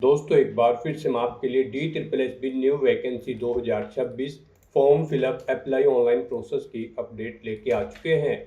दोस्तों एक बार फिर से मैं आपके लिए DSSB new vacancy 2026 form fill up apply online process की अपडेट लेके आ चुके हैं।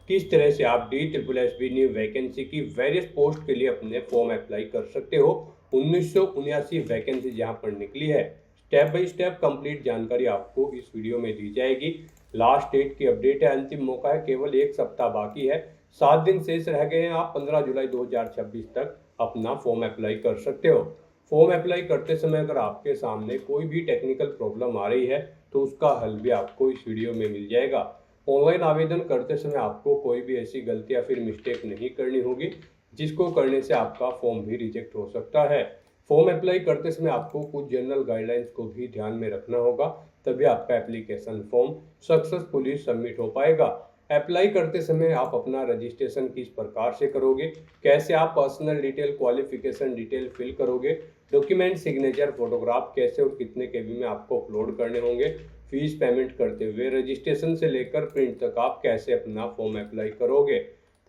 किस तरह से आप DSSB न्यू वैकेंसी की वेरियस पोस्ट के लिए अपने फॉर्म अप्लाई कर सकते हो। 1979 वैकेंसी जहां पर निकली है, स्टेप बाय स्टेप कंप्लीट जानकारी आपको इस वीडियो में दी जाएगी। लास्ट डेट की अपडेट है, अंतिम मौका है, केवल एक सप्ताह बाकी है, 7 दिन शेष रह गए हैं। आप 15 जुलाई 2026 तक अपना फॉर्म अप्लाई कर सकते हो। फॉर्म अप्लाई करते समय अगर आपके सामने कोई भी टेक्निकल प्रॉब्लम आ रही है तो उसका हल भी आपको इस वीडियो में मिल जाएगा। ऑनलाइन आवेदन करते समय आपको कोई भी ऐसी गलती या फिर मिस्टेक नहीं करनी होगी जिसको करने से आपका फॉर्म भी रिजेक्ट हो सकता है। फॉर्म अप्लाई करते समय आपको कुछ जनरल गाइडलाइंस को भी ध्यान में रखना होगा, तभी आपका एप्लीकेशन फॉर्म सक्सेसफुली सबमिट हो पाएगा। अप्लाई करते समय आप अपना रजिस्ट्रेशन किस प्रकार से करोगे, कैसे आप personal detail, qualification detail fill करोगे, डॉक्यूमेंट, सिग्नेचर, फोटोग्राफ कैसे और कितने केबी में आपको अपलोड करने होंगे, फीस पेमेंट करते हुए रजिस्ट्रेशन से लेकर प्रिंट तक आप कैसे अपना फॉर्म अप्लाई करोगे,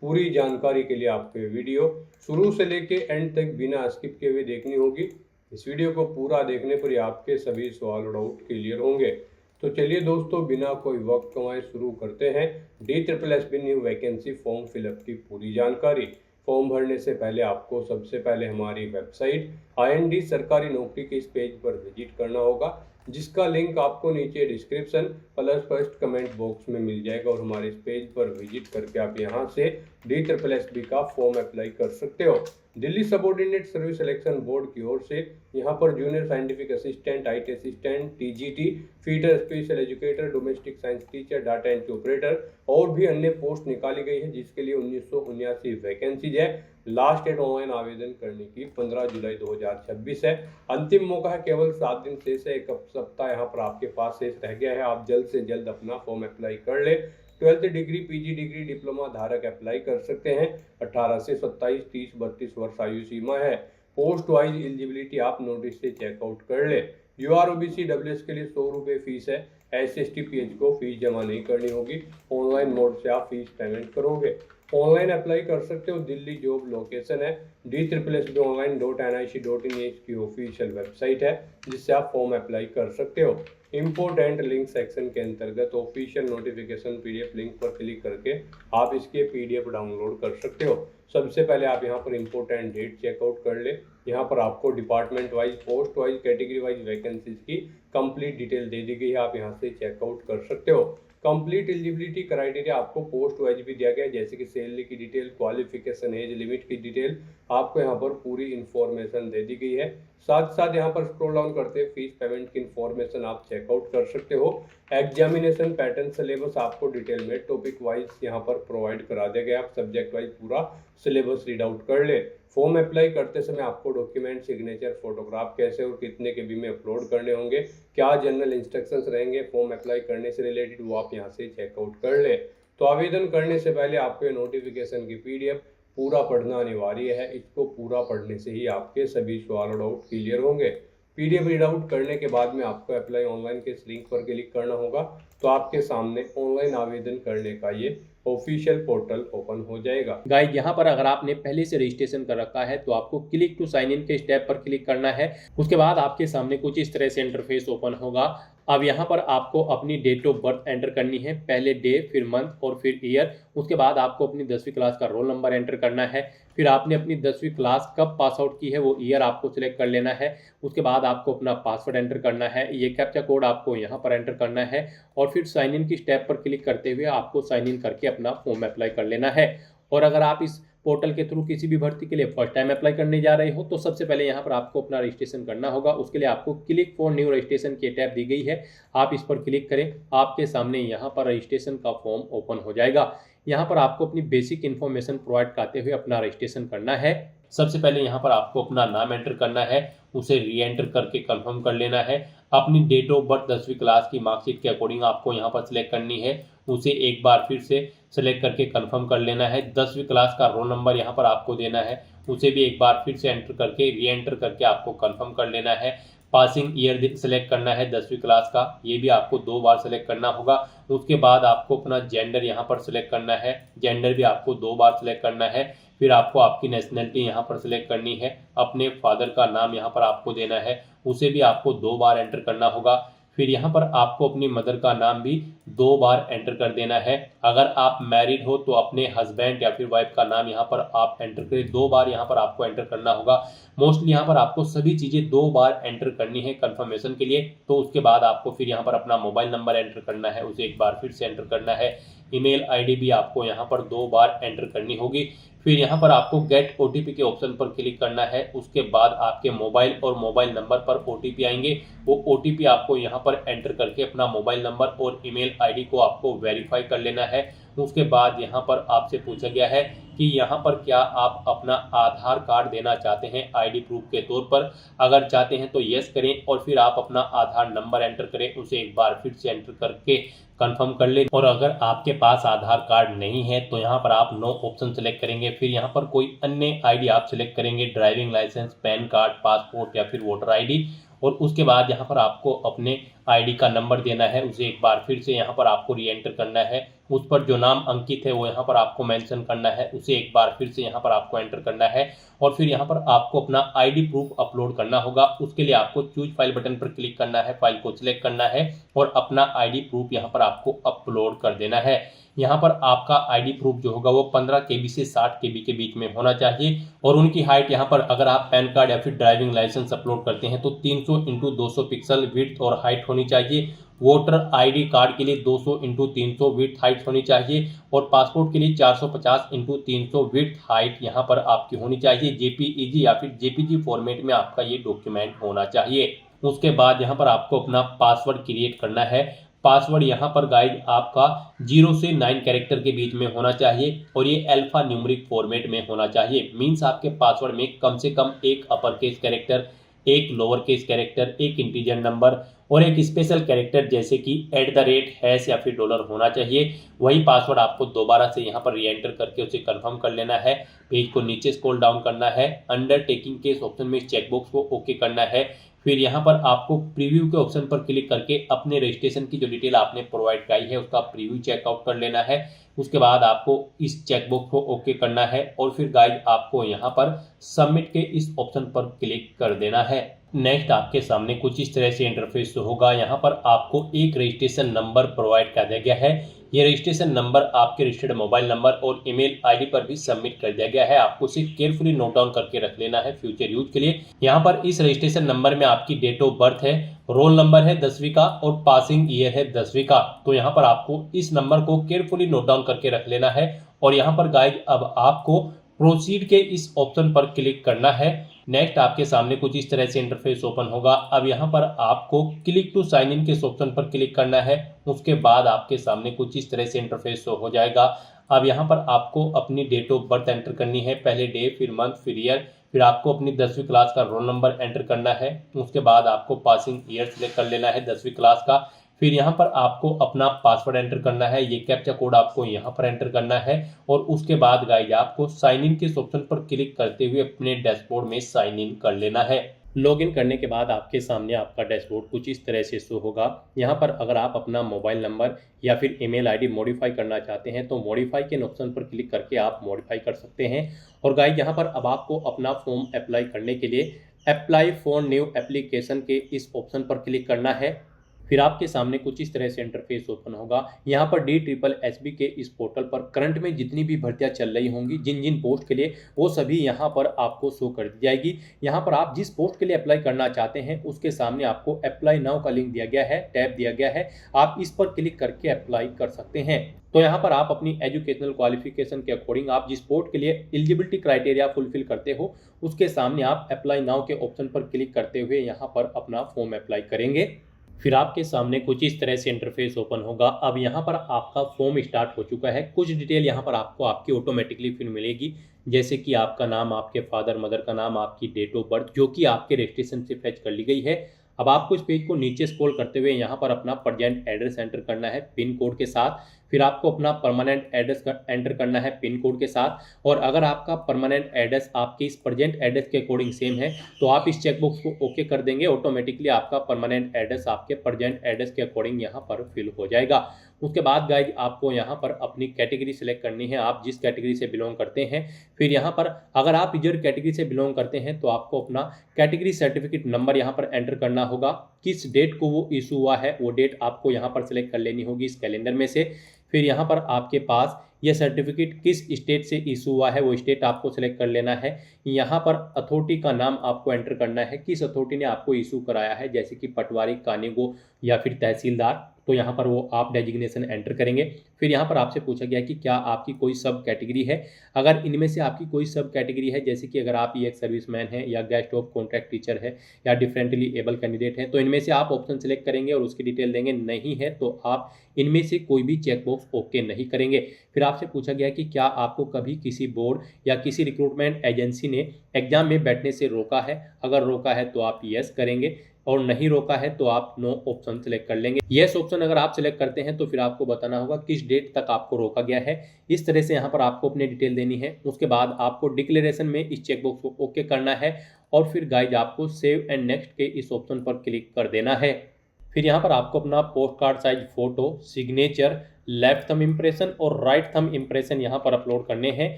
पूरी जानकारी के लिए आपको ये वीडियो शुरू से लेके एंड तक बिना स्किप किए हुए देखनी होगी। इस वीडियो को पूरा देखने पर ही आपके सभी सवाल और डाउट क्लियर होंगे। तो चलिए दोस्तों, बिना कोई वक्त गंवाए शुरू करते हैं DSSB new vacancy form fill up की पूरी जानकारी। फॉर्म भरने से पहले आपको सबसे पहले हमारी वेबसाइट IND सरकारी नौकरी के इस पेज पर विजिट करना होगा, जिसका लिंक आपको नीचे description plus first comment box में मिल जाएगा। और हमारे इस पेज पर विजिट करके आप यहां से DSSB का फॉर्म अप्लाई कर सकते हो। Delhi subordinate service selection board की ओर से यहाँ पर junior scientific assistant, IT assistant, TGT, fitter special educator, domestic science teacher, data entry operator और भी अन्य पोस्ट निकाली गई है, जिसके लिए 1979 वैकेंसीज है। लास्ट डेट ऑनलाइन आवेदन करने की 15 जुलाई 2026 है। अंतिम मौका है, केवल 7 दिन शेष है, एक सप्ताह यहाँ पर आपके पास शेष रह गया है। आप जल्द से जल्द अपना फॉर्म अप्लाई कर ले। 12th degree, PG degree, diploma धारक अप्लाई कर सकते हैं। 18 से 27, 30, 32 वर्ष आयु सीमा है। पोस्ट वाइज एलिजिबिलिटी आप नोटिस से चेकआउट कर ले। UR OBC WS के लिए 100 रुपये फीस है। SC PH को फीस जमा नहीं करनी होगी, ऑनलाइन मोड से आप फीस पेमेंट करोगे। ऑनलाइन अप्लाई कर सकते हो। दिल्ली जॉब लोकेशन है DSSBonline.nic.in की ऑफिशियल वेबसाइट है, जिससे आप फॉर्म अप्लाई कर सकते हो। इम्पोर्टेंट लिंक सेक्शन के अंतर्गत ऑफिशियल नोटिफिकेशन PDF लिंक पर क्लिक करके आप इसके PDF डाउनलोड कर सकते हो। सबसे पहले आप यहाँ पर इम्पोर्टेंट डेट चेकआउट कर ले। यहाँ पर आपको department wise, post wise, category wise vacancies की कंप्लीट डिटेल दे दी गई है, आप यहाँ से चेकआउट कर सकते हो। कंप्लीट एलिजिबिलिटी क्राइटेरिया आपको पोस्ट वाइज भी दिया गया है, जैसे कि सैलरी की डिटेल, क्वालिफिकेशन, एज लिमिट की डिटेल आपको यहाँ पर पूरी इंफॉर्मेशन दे दी गई है। साथ साथ यहाँ पर स्क्रॉल डाउन करते फीस पेमेंट की इंफॉर्मेशन आप चेकआउट कर सकते हो। एग्जामिनेशन पैटर्न, सिलेबस आपको डिटेल में टॉपिक वाइज यहाँ पर प्रोवाइड करा दिया गया, आप सब्जेक्ट वाइज पूरा सिलेबस रीड आउट कर ले। फॉर्म अप्लाई करते समय आपको डॉक्यूमेंट, सिग्नेचर, फोटोग्राफ कैसे और कितने केबी में अपलोड करने होंगे, क्या जनरल इंस्ट्रक्शंस रहेंगे फॉर्म अप्लाई करने से रिलेटेड, वो आप यहाँ से चेकआउट कर ले। तो आवेदन करने से पहले आपको नोटिफिकेशन की PDF पूरा पढ़ना अनिवार्य है। इसको पूरा पढ़ने से ही आपके सभी सवाल और डाउट क्लियर होंगे। PDF रीड आउट करने के बाद में आपको अप्लाई ऑनलाइन के इस लिंक पर क्लिक करना होगा, तो आपके सामने ऑनलाइन आवेदन करने का ये ऑफिशियल पोर्टल ओपन हो जाएगा। गाइस, यहाँ पर अगर आपने पहले से रजिस्ट्रेशन कर रखा है तो आपको क्लिक टू साइन इन के स्टेप पर क्लिक करना है। उसके बाद आपके सामने कुछ इस तरह से इंटरफेस ओपन होगा। अब यहाँ पर आपको अपनी डेट ऑफ बर्थ एंटर करनी है, पहले डे, फिर मंथ और फिर ईयर। उसके बाद आपको अपनी 10वीं क्लास का रोल नंबर एंटर करना है। फिर आपने अपनी 10वीं क्लास कब पास आउट की है वो ईयर आपको सिलेक्ट कर लेना है। उसके बाद आपको अपना पासवर्ड एंटर करना है, ये कैप्चा कोड आपको यहाँ पर एंटर करना है और फिर साइन इन की स्टेप पर क्लिक करते हुए आपको साइन इन करके अपना फॉर्म अप्लाई कर लेना है। और अगर आप इस पोर्टल के थ्रू किसी भी भर्ती के लिए फर्स्ट टाइम अप्लाई करने जा रहे हो तो सबसे पहले यहाँ पर आपको अपना रजिस्ट्रेशन करना होगा। उसके लिए आपको क्लिक फॉर न्यू रजिस्ट्रेशन की टैब दी गई है, आप इस पर क्लिक करें। आपके सामने यहाँ पर रजिस्ट्रेशन का फॉर्म ओपन हो जाएगा। यहाँ पर आपको अपनी बेसिक इन्फॉर्मेशन प्रोवाइड करते हुए अपना रजिस्ट्रेशन करना है। सबसे पहले यहाँ पर आपको अपना नाम एंटर करना है, उसे री एंटर करके कंफर्म कर लेना है। अपनी डेट ऑफ बर्थ 10वीं क्लास की मार्कशीट के अकॉर्डिंग आपको यहाँ पर सिलेक्ट करनी है, उसे एक बार फिर से सिलेक्ट करके कंफर्म कर लेना है। 10वीं क्लास का रोल नंबर यहाँ पर आपको देना है, उसे भी एक बार फिर से एंटर करके री एंटर करके आपको कंफर्म कर लेना है। पासिंग ईयर सिलेक्ट करना है 10वीं क्लास का, ये भी आपको 2 बार सिलेक्ट करना होगा। उसके बाद आपको अपना जेंडर यहाँ पर सिलेक्ट करना है, जेंडर भी आपको 2 बार सिलेक्ट करना है। फिर आपको आपकी नेशनलिटी यहाँ पर सिलेक्ट करनी है, अपने फादर का नाम यहाँ पर आपको देना है, उसे भी आपको 2 बार एंटर करना होगा। फिर यहाँ पर आपको अपनी मदर का नाम भी 2 बार एंटर कर देना है। अगर आप मैरिड हो तो अपने हस्बैंड या फिर वाइफ का नाम यहाँ पर आप एंटर करें, 2 बार यहाँ पर आपको एंटर करना होगा। मोस्टली यहाँ पर आपको सभी चीज़ें 2 बार एंटर करनी है कंफर्मेशन के लिए। तो उसके बाद आपको फिर यहाँ पर अपना मोबाइल नंबर एंटर करना है, उसे एक बार फिर से एंटर करना है। ईमेल आईडी भी आपको यहाँ पर 2 बार एंटर करनी होगी। फिर यहाँ पर आपको गेट ओटीपी के ऑप्शन पर क्लिक करना है। उसके बाद आपके मोबाइल और मोबाइल नंबर पर ओटीपी आएंगे। वो ओटीपी आपको यहाँ पर एंटर करके अपना मोबाइल नंबर और ईमेल आईडी को आपको वेरीफाई कर लेना है। उसके बाद यहाँ पर आपसे पूछा गया है कि यहाँ पर क्या आप अपना आधार कार्ड देना चाहते हैं आईडी प्रूफ के तौर पर। अगर चाहते हैं तो यस करें और फिर आप अपना आधार नंबर एंटर करें, उसे एक बार फिर से एंटर करके कंफर्म कर लें। और अगर आपके पास आधार कार्ड नहीं है तो यहाँ पर आप नो ऑप्शन सेलेक्ट करेंगे। फिर यहाँ पर कोई अन्य आईडी आप सिलेक्ट करेंगे, driving licence, PAN card, passport या फिर वोटर आईडी। और उसके बाद यहाँ पर आपको अपने आईडी का नंबर देना है, उसे एक बार फिर से यहाँ पर आपको री एंटर करना है। उस पर जो नाम अंकित है वो यहाँ पर आपको मेंशन करना है, उसे एक बार फिर से यहाँ पर आपको एंटर करना है। और फिर यहाँ पर आपको अपना आईडी प्रूफ अपलोड करना होगा। उसके लिए आपको चूज फाइल बटन पर क्लिक करना है, फाइल को सिलेक्ट करना है और अपना आईडी प्रूफ यहाँ पर आपको अपलोड कर देना है। यहाँ पर आपका आईडी प्रूफ जो होगा वो 15 KB से 60 KB के बीच में होना चाहिए। और उनकी हाइट यहाँ पर अगर आप पैन कार्ड या फिर ड्राइविंग लाइसेंस अपलोड करते हैं तो 300x200 पिक्सल विड्थ और हाइट होनी चाहिए। वोटर आईडी कार्ड के लिए 200x300 विड्थ हाइट होनी चाहिए। और पासपोर्ट के लिए 450x300 विड्थ हाइट यहाँ पर आपकी होनी चाहिए। जेपीईजी या फिर जेपीजी फॉर्मेट में आपका ये डॉक्यूमेंट होना चाहिए। उसके बाद यहाँ पर आपको अपना पासवर्ड क्रिएट करना है। पासवर्ड यहाँ पर गाइड आपका 0 से 9 कैरेक्टर के बीच में होना चाहिए और ये अल्फा न्यूमेरिक फॉर्मेट में होना चाहिए। मीन्स आपके पासवर्ड में कम से कम एक अपर केस कैरेक्टर, एक लोअर केस कैरेक्टर, एक इंटीजर नंबर और एक स्पेशल कैरेक्टर जैसे कि @ या फिर डॉलर होना चाहिए। वही पासवर्ड आपको दोबारा से यहाँ पर री एंटर करके उसे कंफर्म कर लेना है। पेज को नीचे स्क्रॉल डाउन करना है, अंडरटेकिंग के इस ऑप्शन में चेकबॉक्स को ओके करना है। फिर यहाँ पर आपको प्रीव्यू के ऑप्शन पर क्लिक करके अपने रजिस्ट्रेशन की जो डिटेल आपने प्रोवाइड कराई है उसका प्रीव्यू चेकआउट कर लेना है। उसके बाद आपको इस चेकबॉक्स को ओके करना है और फिर गाइड आपको यहाँ पर सबमिट के इस ऑप्शन पर क्लिक कर देना है। नेक्स्ट आपके सामने कुछ इस तरह से इंटरफेस होगा। यहाँ पर आपको एक रजिस्ट्रेशन नंबर प्रोवाइड कर दिया गया है। ये रजिस्ट्रेशन नंबर आपके रजिस्टर्ड मोबाइल नंबर और ईमेल आईडी पर भी सबमिट कर दिया गया है। आपको इसे केयरफुली नोट डाउन करके रख लेना है फ्यूचर यूज के लिए। यहाँ पर इस रजिस्ट्रेशन नंबर में आपकी डेट ऑफ बर्थ है, रोल नंबर है 10वीं का और पासिंग ईयर है 10वीं का। तो यहाँ पर आपको इस नंबर को केयरफुली नोट डाउन करके रख लेना है। और यहाँ पर गाइड अब आपको प्रोसीड के इस ऑप्शन पर क्लिक करना है। नेक्स्ट आपके सामने कुछ इस तरह से इंटरफेस ओपन होगा। अब यहाँ पर आपको क्लिक टू साइन इन के इस ऑप्शन पर क्लिक करना है। उसके बाद आपके सामने कुछ इस तरह से इंटरफेस हो जाएगा। अब यहाँ पर आपको अपनी डेट ऑफ बर्थ एंटर करनी है, पहले डे, फिर मंथ, फिर ईयर। फिर आपको अपनी 10वीं क्लास का रोल नंबर एंटर करना है। उसके बाद आपको पासिंग ईयर सिलेक्ट कर लेना है 10वीं क्लास का। फिर यहाँ पर आपको अपना पासवर्ड एंटर करना है, ये कैप्चा कोड आपको यहाँ पर एंटर करना है। और उसके बाद गाइड आपको साइन इन के ऑप्शन पर क्लिक करते हुए अपने डैशबोर्ड में साइन इन कर लेना है। लॉगिन करने के बाद आपके सामने आपका डैशबोर्ड कुछ इस तरह से शो होगा। यहाँ पर अगर आप अपना मोबाइल नंबर या फिर ईमेल आईडी मॉडिफाई करना चाहते हैं तो मॉडिफाई के ऑप्शन पर क्लिक करके आप मॉडिफाई कर सकते हैं। और गाइड यहाँ पर अब आपको अपना फॉर्म अप्लाई करने के लिए अप्लाई फॉर न्यू एप्लीकेशन के इस ऑप्शन पर क्लिक करना है। फिर आपके सामने कुछ इस तरह से इंटरफेस ओपन होगा। यहाँ पर DSSB के इस पोर्टल पर करंट में जितनी भी भर्तियां चल रही होंगी, जिन जिन पोस्ट के लिए, वो सभी यहाँ पर आपको शो कर दी जाएगी। यहाँ पर आप जिस पोस्ट के लिए अप्लाई करना चाहते हैं उसके सामने आपको अप्लाई नाउ का लिंक दिया गया है, टैब दिया गया है। आप इस पर क्लिक करके अप्लाई कर सकते हैं। तो यहाँ पर आप अपनी एजुकेशनल क्वालिफिकेशन के अकॉर्डिंग आप जिस पोस्ट के लिए एलिजिबिलिटी क्राइटेरिया फुलफिल करते हो उसके सामने आप अप्लाई नाउ के ऑप्शन पर क्लिक करते हुए यहाँ पर अपना फॉर्म अप्लाई करेंगे। फिर आपके सामने कुछ इस तरह से इंटरफेस ओपन होगा। अब यहाँ पर आपका फॉर्म स्टार्ट हो चुका है। कुछ डिटेल यहाँ पर आपको आपकी ऑटोमेटिकली फिर मिलेगी, जैसे कि आपका नाम, आपके फादर मदर का नाम, आपकी डेट ऑफ बर्थ जो कि आपके रजिस्ट्रेशन से फैच कर ली गई है। अब आपको इस पेज को नीचे स्क्रॉल करते हुए यहाँ पर अपना प्रेजेंट एड्रेस एंटर करना है पिन कोड के साथ। फिर आपको अपना परमानेंट एड्रेस एंटर करना है पिन कोड के साथ। और अगर आपका परमानेंट एड्रेस आपके इस प्रेजेंट एड्रेस के अकॉर्डिंग सेम है तो आप इस चेकबॉक्स को ओके कर देंगे। ऑटोमेटिकली आपका परमानेंट एड्रेस आपके प्रेजेंट एड्रेस के अकॉर्डिंग यहाँ पर फिल हो जाएगा। उसके बाद गाइज आपको यहाँ पर अपनी कैटेगरी सेलेक्ट करनी है, आप जिस कैटेगरी से बिलोंग करते हैं। फिर यहाँ पर अगर आप रिजर्व कैटेगरी से बिलोंग करते हैं तो आपको अपना कैटेगरी सर्टिफिकेट नंबर यहाँ पर एंटर करना होगा। किस डेट को वो इशू हुआ है वो डेट आपको यहाँ पर सेलेक्ट कर लेनी होगी इस कैलेंडर में से। फिर यहाँ पर आपके पास यह सर्टिफिकेट किस स्टेट से इशू हुआ है वो स्टेट आपको सेलेक्ट कर लेना है। यहाँ पर अथॉरिटी का नाम आपको एंटर करना है, किस अथॉरिटी ने आपको इशू कराया है, जैसे कि पटवारी, कानूगो या फिर तहसीलदार, तो यहाँ पर वो आप डेजिग्नेशन एंटर करेंगे। फिर यहाँ पर आपसे पूछा गया कि क्या आपकी कोई सब कैटेगरी है। अगर इनमें से आपकी कोई सब कैटेगरी है, जैसे कि अगर आप ये एक सर्विसमैन है या गेस्ट ऑफ कॉन्ट्रैक्ट टीचर है या डिफरेंटली एबल कैंडिडेट है, तो इनमें से आप ऑप्शन सेलेक्ट करेंगे और उसकी डिटेल देंगे। नहीं है तो आप इनमें से कोई भी चेकबॉक्स ओके नहीं करेंगे। फिर आपसे पूछा गया कि क्या आपको कभी किसी बोर्ड या किसी रिक्रूटमेंट एजेंसी ने एग्जाम में बैठने से रोका है। अगर रोका है तो आप यस करेंगे और नहीं रोका है तो आप नो ऑप्शन सेलेक्ट कर लेंगे। यस ऑप्शन अगर आप सेलेक्ट करते हैं तो फिर आपको बताना होगा किस डेट तक आपको रोका गया है। इस तरह से यहाँ पर आपको अपनी डिटेल देनी है। उसके बाद आपको डिक्लेरेशन में इस चेकबॉक्स को ओके करना है और फिर गाइज आपको सेव एंड नेक्स्ट के इस ऑप्शन पर क्लिक कर देना है। फिर यहाँ पर आपको अपना post card size photo, signature, left thumb impression और राइट थंब इम्प्रेशन यहाँ पर अपलोड करने हैं।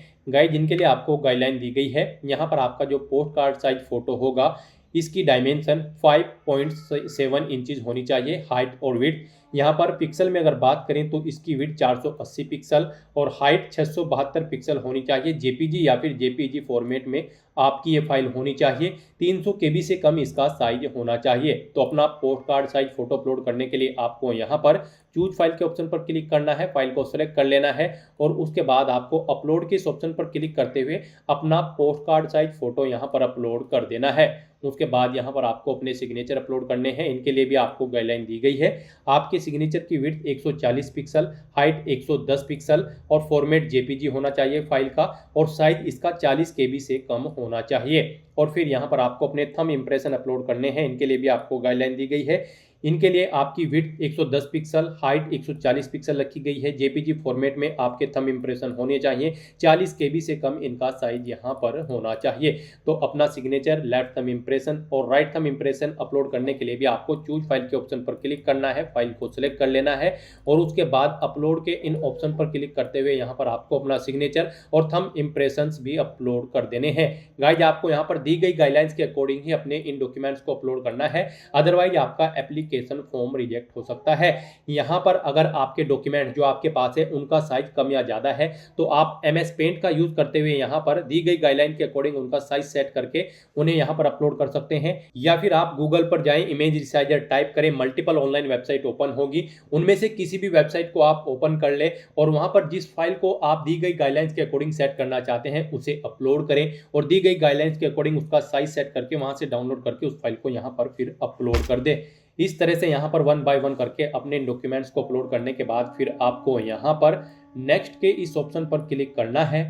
गाइज जिनके लिए आपको गाइडलाइन दी गई है, यहाँ पर आपका जो पोस्ट कार्ड साइज फोटो होगा इसकी डायमेंशन 5.7 इंचज़ होनी चाहिए, हाइट और विड्थ। यहाँ पर पिक्सल में अगर बात करें तो इसकी विड्थ 480 पिक्सल और हाइट 672 पिक्सल होनी चाहिए। जेपीजी या फिर जेपीजी फॉर्मेट में आपकी ये फाइल होनी चाहिए। 300 KB से कम इसका साइज होना चाहिए। तो अपना post card size photo upload करने के लिए आपको यहाँ पर चूज फाइल के ऑप्शन पर क्लिक करना है, फाइल को सेलेक्ट कर लेना है और उसके बाद आपको अपलोड के इस ऑप्शन पर क्लिक करते हुए अपना पोस्ट कार्ड साइज फोटो यहाँ पर अपलोड कर देना है। उसके बाद यहाँ पर आपको अपने सिग्नेचर अपलोड करने हैं। इनके लिए भी आपको गाइडलाइन दी गई है। आपके सिग्नेचर की विड्थ 140 पिक्सल, हाइट 110 पिक्सल और फॉर्मेट जेपीजी होना चाहिए फाइल का और साइज इसका 40 KB से कम होना चाहिए। और फिर यहाँ पर आपको अपने थंब इम्प्रेशन अपलोड करने हैं। इनके लिए भी आपको गाइडलाइन दी गई है। इनके लिए आपकी विड्थ 110 पिक्सल, हाइट 140 पिक्सल रखी गई है। जेपीजी फॉर्मेट में आपके थंब इम्प्रेशन होने चाहिए, 40 KB से कम इनका साइज यहाँ पर होना चाहिए। तो अपना सिग्नेचर, लेफ्ट थंब इम्प्रेशन और राइट थंब इम्प्रेशन अपलोड करने के लिए भी आपको चूज फाइल के ऑप्शन पर क्लिक करना है, फाइल को सिलेक्ट कर लेना है और उसके बाद अपलोड के इन ऑप्शन पर क्लिक करते हुए यहाँ पर आपको अपना सिग्नेचर और थंब इम्प्रेशंस भी अपलोड कर देने हैं। गाइज आपको यहाँ पर दी गई गाइडलाइंस के अकॉर्डिंग ही अपने इन डॉक्यूमेंट्स को अपलोड करना है, अदरवाइज आपका एप्लीकेशन फॉर्म रिजेक्ट हो सकता है। यहाँ पर अगर आपके डॉक्यूमेंट जो आपके पास है उनका साइज कम या ज्यादा है तो आप MS पेंट का यूज करते हुए यहाँ पर दी गई गाइडलाइन के अकॉर्डिंग उनका साइज सेट करके उन्हें यहाँ पर अपलोड कर सकते हैं। या फिर आप गूगल पर जाएं, इमेज रिसाइजर टाइप करें, मल्टीपल ऑनलाइन वेबसाइट ओपन होगी, उनमें से किसी भी वेबसाइट को आप ओपन कर ले और वहां पर जिस फाइल को आप दी गई गाइडलाइंस के अकॉर्डिंग सेट करना चाहते हैं उसे अपलोड करें और दी गई गाइडलाइंस के अकॉर्डिंग उसका साइज सेट करके वहां से डाउनलोड करके उस फाइल को यहाँ पर फिर अपलोड कर दे। इस तरह से यहाँ पर 1 बाय 1 करके अपने डॉक्यूमेंट्स को अपलोड करने के बाद फिर आपको यहाँ पर नेक्स्ट के इस ऑप्शन पर क्लिक करना है।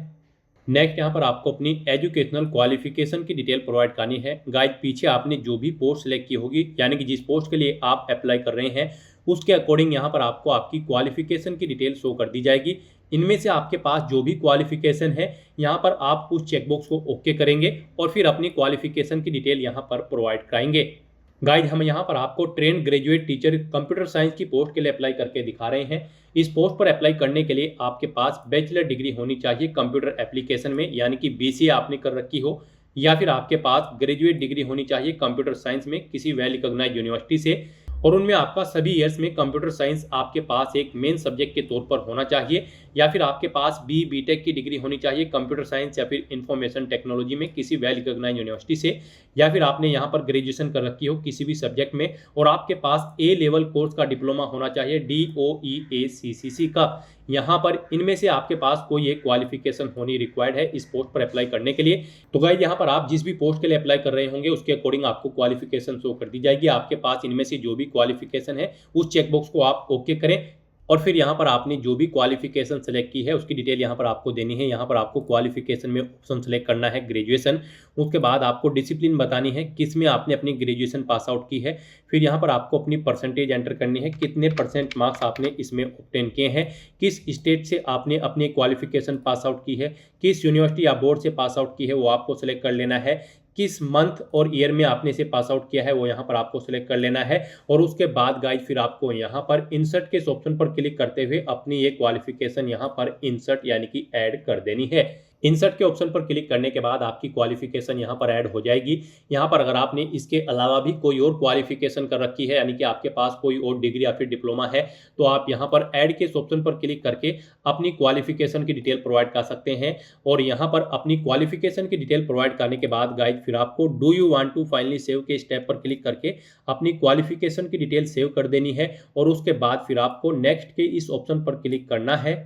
नेक्स्ट यहाँ पर आपको अपनी एजुकेशनल क्वालिफिकेशन की डिटेल प्रोवाइड करनी है। गाइड पीछे आपने जो भी पोस्ट सेलेक्ट की होगी, यानी कि जिस पोस्ट के लिए आप अप्लाई कर रहे हैं उसके अकॉर्डिंग यहाँ पर आपको आपकी क्वालिफिकेशन की डिटेल शो कर दी जाएगी। इनमें से आपके पास जो भी क्वालिफिकेशन है यहाँ पर आप उस चेकबॉक्स को ओके करेंगे और फिर अपनी क्वालिफिकेशन की डिटेल यहाँ पर प्रोवाइड कराएंगे। गाइज हम यहाँ पर आपको trained graduate teacher computer science की पोस्ट के लिए अप्लाई करके दिखा रहे हैं। इस पोस्ट पर अप्लाई करने के लिए आपके पास बैचलर डिग्री होनी चाहिए कंप्यूटर एप्लीकेशन में, यानी कि BCA आपने कर रखी हो, या फिर आपके पास ग्रेजुएट डिग्री होनी चाहिए कंप्यूटर साइंस में किसी वेल रिकॉग्नाइज्ड यूनिवर्सिटी से और उनमें आपका सभी ईयर्स में कंप्यूटर साइंस आपके पास एक मेन सब्जेक्ट के तौर पर होना चाहिए, या फिर आपके पास BTech की डिग्री होनी चाहिए कंप्यूटर साइंस या फिर इंफॉर्मेशन टेक्नोलॉजी में किसी वेल रिकॉग्नाइज्ड यूनिवर्सिटी से, या फिर आपने यहाँ पर ग्रेजुएशन कर रखी हो किसी भी सब्जेक्ट में और आपके पास A लेवल कोर्स का डिप्लोमा होना चाहिए DOEACCC का। यहाँ पर इनमें से आपके पास कोई एक क्वालिफिकेशन होनी रिक्वायर्ड है इस पोस्ट पर अप्लाई करने के लिए। तो गाइस यहाँ पर आप जिस भी पोस्ट के लिए अप्लाई कर रहे होंगे उसके अकॉर्डिंग आपको क्वालिफिकेशन शो कर दी जाएगी। आपके पास इनमें से जो भी क्वालिफिकेशन है उस चेकबॉक्स को आप ओके करें और फिर यहाँ पर आपने जो भी क्वालिफिकेशन सेलेक्ट की है उसकी डिटेल यहाँ पर आपको देनी है। यहाँ पर आपको क्वालिफिकेशन में ऑप्शन सेलेक्ट करना है ग्रेजुएशन, उसके बाद आपको डिसिप्लिन बतानी है किस में आपने अपनी ग्रेजुएशन पास आउट की है, फिर यहाँ पर आपको अपनी परसेंटेज एंटर करनी है, कितने % मार्क्स आपने इसमें ऑब्टेन किए हैं, किस स्टेट से आपने अपनी क्वालिफिकेशन पास आउट की है, किस यूनिवर्सिटी या बोर्ड से पास आउट की है वो आपको सेलेक्ट कर लेना है, किस मंथ और ईयर में आपने इसे पास आउट किया है वो यहाँ पर आपको सिलेक्ट कर लेना है। और उसके बाद गाइज फिर आपको यहाँ पर इंसर्ट के इस ऑप्शन पर क्लिक करते हुए अपनी ये क्वालिफिकेशन यहाँ पर इंसर्ट यानी कि ऐड कर देनी है। इंसर्ट के ऑप्शन पर क्लिक करने के बाद आपकी क्वालिफिकेशन यहाँ पर ऐड हो जाएगी। यहाँ पर अगर आपने इसके अलावा भी कोई और क्वालिफिकेशन कर रखी है यानी कि आपके पास कोई और डिग्री या फिर डिप्लोमा है तो आप यहाँ पर ऐड के इस ऑप्शन पर क्लिक करके अपनी क्वालिफिकेशन की डिटेल प्रोवाइड कर सकते हैं। और यहाँ पर अपनी क्वालिफिकेशन की डिटेल प्रोवाइड करने के बाद गाइज फिर आपको do you want to finally save के स्टेप पर क्लिक करके अपनी क्वालिफिकेशन की डिटेल सेव कर देनी है। और उसके बाद फिर आपको नेक्स्ट के इस ऑप्शन पर क्लिक करना है।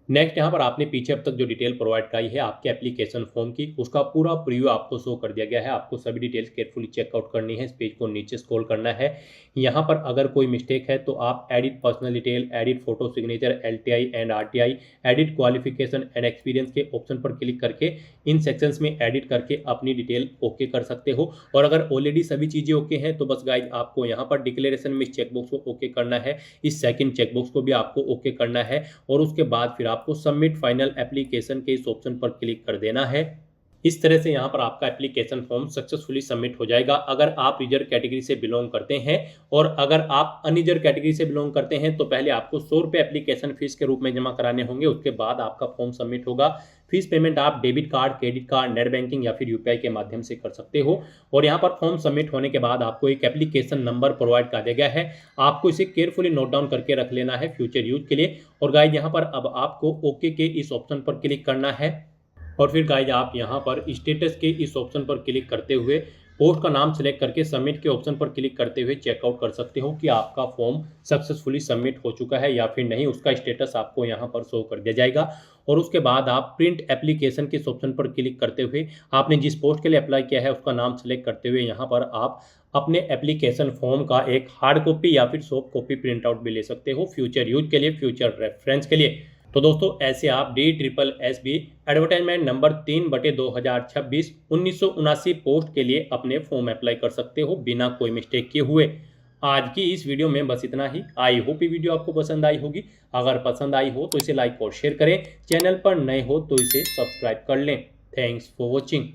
नेक्स्ट यहाँ पर आपने पीछे अब तक जो डिटेल प्रोवाइड कराई है आपके एप्लीकेशन फॉर्म की, उसका पूरा प्रीव्यू आपको शो कर दिया गया है। आपको सभी डिटेल्स केयरफुली चेकआउट करनी है। इस पेज को नीचे स्क्रॉल करना है। यहाँ पर अगर कोई मिस्टेक है तो आप edit personal detail, edit photo signature, LTI and RTI, edit qualification and experience के ऑप्शन पर क्लिक करके इन सेक्शंस में एडिट करके अपनी डिटेल ओके कर सकते हो। और अगर ऑलरेडी सभी चीज़ें ओके हैं तो बस गाइज आपको यहाँ पर डिक्लेरेशन में इस चेकबॉक्स को ओके करना है, इस सेकंड चेकबॉक्स को भी आपको ओके करना है। और उसके बाद फिर आपको सबमिट फाइनल एप्लीकेशन के इस ऑप्शन पर क्लिक कर देना है। इस तरह से यहाँ पर आपका एप्लीकेशन फॉर्म सक्सेसफुली सबमिट हो जाएगा अगर आप रिजर्व कैटेगरी से बिलोंग करते हैं। और अगर आप अनरिजर्व कैटेगरी से बिलोंग करते हैं तो पहले आपको 100 रुपये एप्लीकेशन फीस के रूप में जमा कराने होंगे। उसके बाद आपका फॉर्म सबमिट होगा। फीस पेमेंट आप debit card, credit card, net banking या फिर UPI के माध्यम से कर सकते हो। और यहाँ पर फॉर्म सबमिट होने के बाद आपको एक एप्लीकेशन नंबर प्रोवाइड कर दिया गया है। आपको इसे केयरफुली नोट डाउन करके रख लेना है फ्यूचर यूज के लिए। और गाइज यहाँ पर अब आपको ओके के इस ऑप्शन पर क्लिक करना है। और फिर गाइज आप यहाँ पर स्टेटस के इस ऑप्शन पर क्लिक करते हुए पोस्ट का नाम सेलेक्ट करके सबमिट के ऑप्शन पर क्लिक करते हुए चेकआउट कर सकते हो कि आपका फॉर्म सक्सेसफुली सबमिट हो चुका है या फिर नहीं। उसका स्टेटस आपको यहाँ पर शो कर दिया जाएगा। और उसके बाद आप प्रिंट एप्लीकेशन के इस ऑप्शन पर क्लिक करते हुए आपने जिस पोस्ट के लिए अप्लाई किया है उसका नाम सेलेक्ट करते हुए यहाँ पर आप अपने एप्लीकेशन फॉर्म का एक हार्ड कॉपी या फिर सॉफ्ट कॉपी प्रिंट आउट भी ले सकते हो फ्यूचर यूज के लिए, फ्यूचर रेफरेंस के लिए। तो दोस्तों ऐसे आप DSSB एडवर्टाइजमेंट नंबर 3/2026 1979 पोस्ट के लिए अपने फॉर्म अप्लाई कर सकते हो बिना कोई मिस्टेक किए हुए। आज की इस वीडियो में बस इतना ही। आई होप ये वीडियो आपको पसंद आई होगी। अगर पसंद आई हो तो इसे लाइक और शेयर करें। चैनल पर नए हो तो इसे सब्सक्राइब कर लें। Thanks for watching.